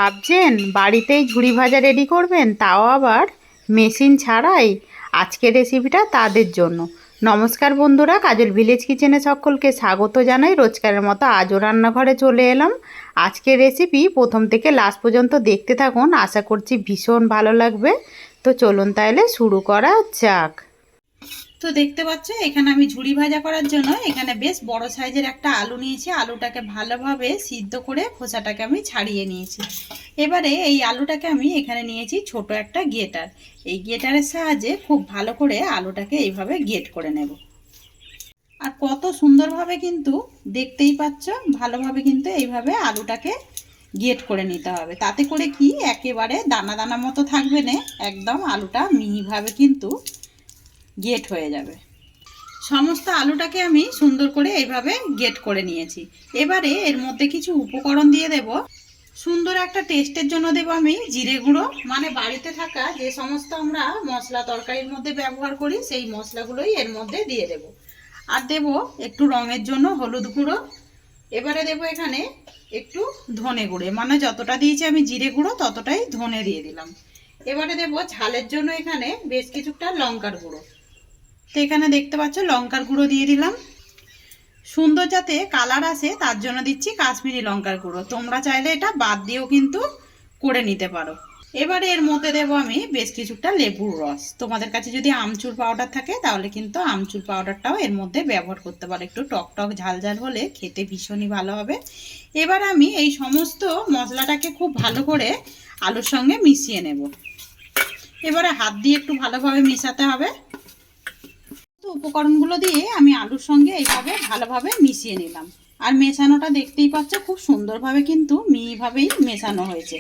ভাবছেন বাড়িতেই ঝুড়ি ভাজা রেডি করবেন, তাও আবার মেশিন ছাড়াই? আজকের রেসিপিটা তাদের জন্য। নমস্কার বন্ধুরা, কাজল ভিলেজ কিচেনে সকলকে স্বাগত জানাই। রোজকারের মতো আজও রান্নাঘরে চলে এলাম। আজকের রেসিপি প্রথম থেকে লাস্ট পর্যন্ত দেখতে থাকুন, আশা করছি ভীষণ ভালো লাগবে। তো চলুন তাহলে শুরু করা যাক। তো দেখতে পাচ্ছ এখানে আমি ঝুড়ি ভাজা করার জন্য এখানে বেশ বড় সাইজের একটা আলু নিয়েছি। আলুটাকে ভালোভাবে সিদ্ধ করে খোসাটাকে আমি ছাড়িয়ে নিয়েছি। এবারে এই আলুটাকে আমি এখানে নিয়েছি ছোট একটা গ্রেটার। এই গ্রেটারের সাহায্যে খুব ভালো করে আলুটাকে এইভাবে গ্রেট করে নেব। আর কত সুন্দরভাবে কিন্তু দেখতেই পাচ্ছ, ভালোভাবে কিন্তু এইভাবে আলুটাকে গ্রেট করে নিতে হবে। তাতে করে কি একেবারে দানা দানা মতো থাকবে না, একদম আলুটা মিহিভাবে কিন্তু গ্রেট হয়ে যাবে। সমস্ত আলুটাকে আমি সুন্দর করে এইভাবে গ্রেট করে নিয়েছি। এবারে এর মধ্যে কিছু উপকরণ দিয়ে দেব। সুন্দর একটা টেস্টের জন্য দেব আমি জিরে গুঁড়ো, মানে বাড়িতে থাকা যে সমস্ত আমরা মশলা তরকারির মধ্যে ব্যবহার করি সেই মশলাগুলোই এর মধ্যে দিয়ে দেব। আর দেব একটু রঙের জন্য হলুদ গুঁড়ো। এবারে দেব এখানে একটু ধনে গুঁড়ো, মানে যতটা দিয়েছি আমি জিরে গুঁড়ো ততটাই ধনে দিয়ে দিলাম। এবারে দেব ঝালের জন্য এখানে বেশ কিছুটা লঙ্কার গুঁড়ো। তো এখানে দেখতে পাচ্ছ লঙ্কার গুঁড়ো দিয়ে দিলাম। সুন্দর যাতে কালার আসে তার জন্য দিচ্ছি কাশ্মীরি লঙ্কার গুঁড়ো। তোমরা চাইলে এটা বাদ দিয়েও কিন্তু করে নিতে পারো। এবারে এর মধ্যে দেবো আমি বেশ কিছুটা লেবুর রস। তোমাদের কাছে যদি আমচুর পাউডার থাকে তাহলে কিন্তু আমচুর পাউডারটাও এর মধ্যে ব্যবহার করতে পারো। একটু টক টক ঝাল ঝাল হলে খেতে ভীষণই ভালো হবে। এবার আমি এই সমস্ত মশলাটাকে খুব ভালো করে আলুর সঙ্গে মিশিয়ে নেব। এবারে হাত দিয়ে একটু ভালোভাবে মেশাতে হবে। উপকরণগুলো দিয়ে আমি আলুর সঙ্গে এইভাবে ভালোভাবে মিশিয়ে নিলাম। আর মেশানোটা দেখতেই পাচ্ছ খুব সুন্দরভাবে কিন্তু মিহিভাবেই মেশানো হয়েছে।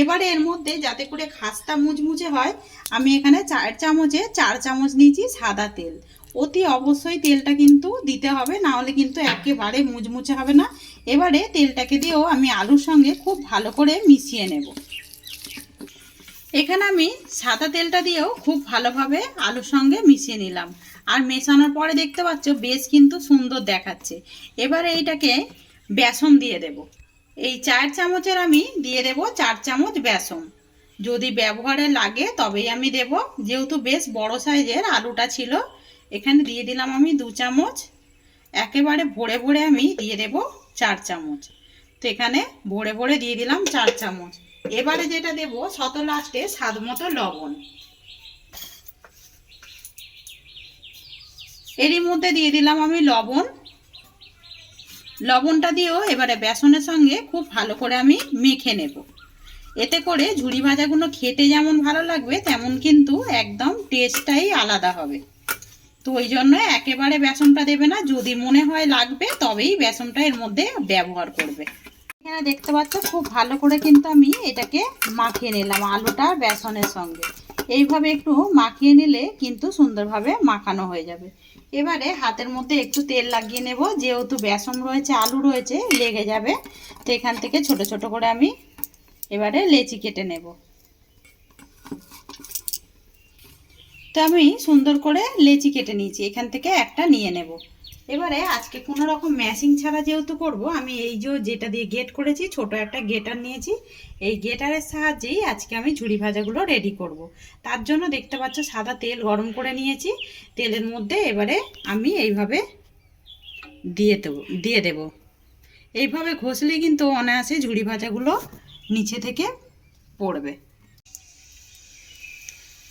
এবারে এর মধ্যে যাতে করে খাস্তা মুচমুচে হয় আমি এখানে 4 চামচে 4 চামচ নিয়েছি সাদা তেল। অতি অবশ্যই তেলটা কিন্তু দিতে হবে, না হলে কিন্তু একেবারে মুচমুচে হবে না। এবারে তেলটাকে দিয়েও আমি আলুর সঙ্গে খুব ভালো করে মিশিয়ে নেব। এখানে আমি সাদা তেলটা দিয়েও খুব ভালোভাবে আলুর সঙ্গে মিশিয়ে নিলাম। আর মেশানোর পরে দেখতে পাচ্ছ বেশ কিন্তু সুন্দর দেখাচ্ছে। এবারে এইটাকে বেসন দিয়ে দেব। এই 4 চামচের আমি দিয়ে দেব 4 চামচ বেসন। যদি ব্যবহারে লাগে তবেই আমি দেব, যেহেতু বেশ বড় সাইজের আলুটা ছিল। এখানে দিয়ে দিলাম আমি 2 চামচ। একেবারে ভরে ভরে আমি দিয়ে দেব 4 চামচ। তো এখানে ভরে ভরে দিয়ে দিলাম 4 চামচ। এবারে যেটা দেব শত লাস্টে স্বাদ মতো লবণ। এরই মধ্যে দিয়ে দিলাম আমি লবণ। লবণটা দিয়েও এবারে বেসনের সঙ্গে খুব ভালো করে আমি মেখে নেব। এতে করে ঝুড়ি ভাজাগুলো খেতে যেমন ভালো লাগবে তেমন কিন্তু একদম টেস্টটাই আলাদা হবে। তো ওই জন্য একেবারে বেসনটা দেবে না, যদি মনে হয় লাগবে তবেই বেসনটা এর মধ্যে ব্যবহার করবে। এখানে দেখতে পাচ্ছ খুব ভালো করে কিন্তু আমি এটাকে মাখিয়ে নিলাম আলুটা বেসনের সঙ্গে। এইভাবে একটু মাখিয়ে নিলে কিন্তু সুন্দরভাবে মাখানো হয়ে যাবে। এবারে হাতের মধ্যে একটু তেল লাগিয়ে নেব, যেহেতু বেসন রয়েছে আলু রয়েছে লেগে যাবে। তো এখান থেকে ছোট ছোট করে আমি এবারে লেচি কেটে নেব। তো আমি সুন্দর করে লেচি কেটে নিয়েছি, এখান থেকে একটা নিয়ে নেব। এবারে আজকে কোনো রকম ম্যাশিং ছাড়া যেহেতু করব, আমি এই যেটা দিয়ে গেট করেছি ছোট একটা গেটার নিয়েছি। এই গেটারের সাহায্যেই আজকে আমি ঝুড়ি ভাজাগুলো রেডি করব। তার জন্য দেখতে পাচ্ছ সাদা তেল গরম করে নিয়েছি। তেলের মধ্যে এবারে আমি এইভাবে দিয়ে দেব। এইভাবে ঘষলেই কিন্তু অনায়াসে ঝুড়ি ভাজাগুলো নিচে থেকে পড়বে।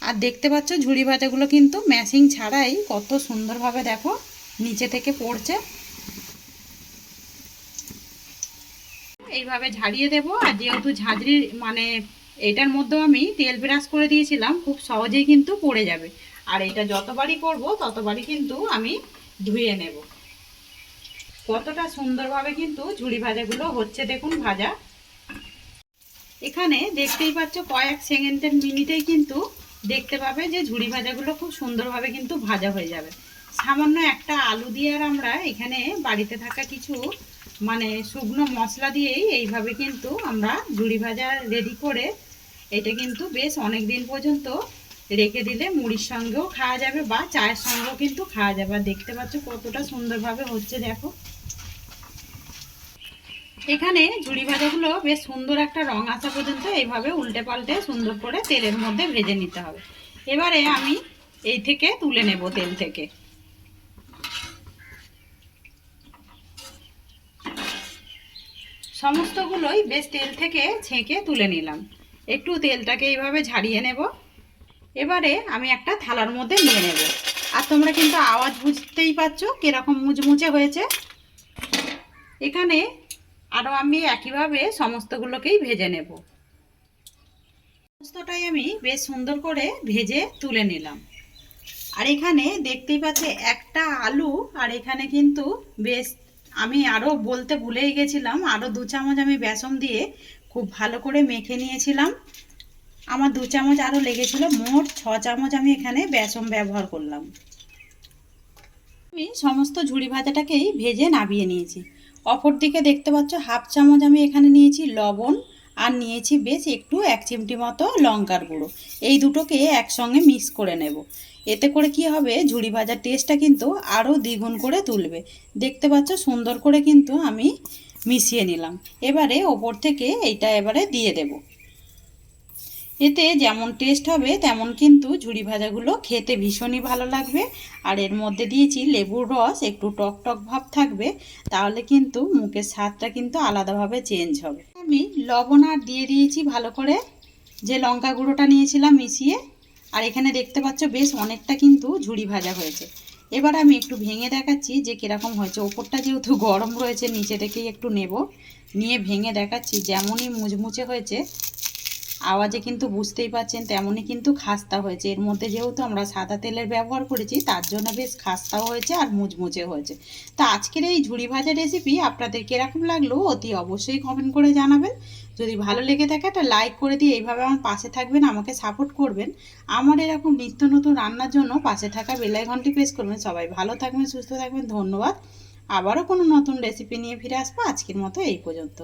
আর দেখতে পাচ্ছ ঝুড়ি ভাজাগুলো কিন্তু ম্যাশিং ছাড়াই কত সুন্দরভাবে দেখো নিচে থেকে পড়ছে। এইভাবে ঝাড়িয়ে দেব। আর যেহেতু ঝাঁঝরি মানে এটার মধ্যেও আমি তেল ব্রাশ করে দিয়েছিলাম, খুব সহজেই কিন্তু পড়ে যাবে। আর এটা যতবারই করব ততবারই কিন্তু আমি ধুয়ে নেব। কতটা সুন্দরভাবে কিন্তু ঝুড়ি ভাজাগুলো হচ্ছে দেখুন ভাজা। এখানে দেখতেই পাচ্ছ কয়েক সেকেন্ডের মিনিটেই কিন্তু দেখতে পাবে যে ঝুড়ি ভাজাগুলো খুব সুন্দরভাবে কিন্তু ভাজা হয়ে যাবে। সামান্য একটা আলু দিয়ে আর আমরা এখানে বাড়িতে থাকা কিছু মানে শুকনো মশলা দিয়েই এইভাবে কিন্তু আমরা ঝুড়ি ভাজা রেডি করে এটা কিন্তু বেশ অনেক দিন পর্যন্ত রেখে দিলে মুড়ির সঙ্গেও খাওয়া যাবে বা চায়ের সঙ্গেও কিন্তু খাওয়া যাবে। আর দেখতে পাচ্ছ কতটা সুন্দরভাবে হচ্ছে দেখো। এখানে ঝুড়ি ভাজাগুলো বেশ সুন্দর একটা রং আসা পর্যন্ত এইভাবে উল্টে পাল্টে সুন্দর করে তেলের মধ্যে ভেজে নিতে হবে। এবারে আমি এই থেকে তুলে নেব তেল থেকে। সমস্তগুলোই বেশ তেল থেকে ছেঁকে তুলে নিলাম। একটু তেলটাকে এইভাবে ঝাড়িয়ে নেব। এবারে আমি একটা থালার মধ্যে নিয়ে নেব। আর তোমরা কিন্তু আওয়াজ বুঝতেই পারছো কিরকম মুচমুচে হয়েছে। এখানে আরও আমি একইভাবে সমস্তগুলোকেই ভেজে নেব। সমস্তটাই আমি বেশ সুন্দর করে ভেজে তুলে নিলাম। আর এখানে দেখতেই পাচ্ছে একটা আলু, আর এখানে কিন্তু বেশ আমি আরও বলতে ভুলেই গেছিলাম, আরও 2 চামচ আমি বেসন দিয়ে খুব ভালো করে মেখে নিয়েছিলাম। আমার 2 চামচ আরও লেগেছিল, মোট 6 চামচ আমি এখানে বেসন ব্যবহার করলাম। আমি সমস্ত ঝুড়ি ভাজাটাকেই ভেজে নামিয়ে নিয়েছি। অপর দিকে দেখতে পাচ্ছ হাফ চামচ আমি এখানে নিয়েছি লবণ, আর নিয়েছি বেশ একটু 1 চিমটি মতো লঙ্কার গুঁড়ো। এই দুটোকে একসঙ্গে মিক্স করে নেব। এতে করে কি হবে, ঝুড়ি ভাজার টেস্টটা কিন্তু আরও দ্বিগুণ করে তুলবে। দেখতে পাচ্ছ সুন্দর করে কিন্তু আমি মিশিয়ে নিলাম। এবারে ওপর থেকে এইটা এবারে দিয়ে দেব। এতে যেমন টেস্ট হবে তেমন কিন্তু ঝুড়ি ভাজাগুলো খেতে ভীষণই ভালো লাগবে। আর এর মধ্যে দিয়েছি লেবুর রস, একটু টক টক ভাব থাকবে, তাহলে কিন্তু মুখের স্বাদটা কিন্তু আলাদাভাবে চেঞ্জ হবে। আমি লবণ আর দিয়ে দিয়েছি ভালো করে, যে লঙ্কা গুঁড়োটা নিয়েছিলাম মিশিয়ে। আর এখানে দেখতে পাচ্ছ বেশ অনেকটা কিন্তু ঝুড়ি ভাজা হয়েছে। এবার আমি একটু ভেঙে দেখাচ্ছি যে কীরকম হয়েছে। ওপরটা যেহেতু গরম রয়েছে, নিচে থেকেই একটু নেব, নিয়ে ভেঙে দেখাচ্ছি। যেমনই মুচমুচে হয়েছে, আওয়াজে কিন্তু বুঝতেই পাচ্ছেন তেমনই কিন্তু খাস্তা হয়েছে। এর মধ্যে যেহেতু আমরা সাদা তেলের ব্যবহার করেছি, তার জন্য বেশ খাস্তাও হয়েছে আর মুচমুচে হয়েছে। তো আজকের এই ঝুড়ি ভাজা রেসিপি আপনাদের কীরকম লাগলো অতি অবশ্যই কমেন্ট করে জানাবেন। যদি ভালো লেগে থাকে একটা লাইক করে দিয়ে এইভাবে আমার পাশে থাকবেন, আমাকে সাপোর্ট করবেন। আমার এরকম নিত্য নতুন রান্নার জন্য পাশে থাকা বেল আইকনটি প্রেস করবেন। সবাই ভালো থাকবেন, সুস্থ থাকবেন, ধন্যবাদ। আবারও কোনো নতুন রেসিপি নিয়ে ফিরে আসবো। আজকের মতো এই পর্যন্ত।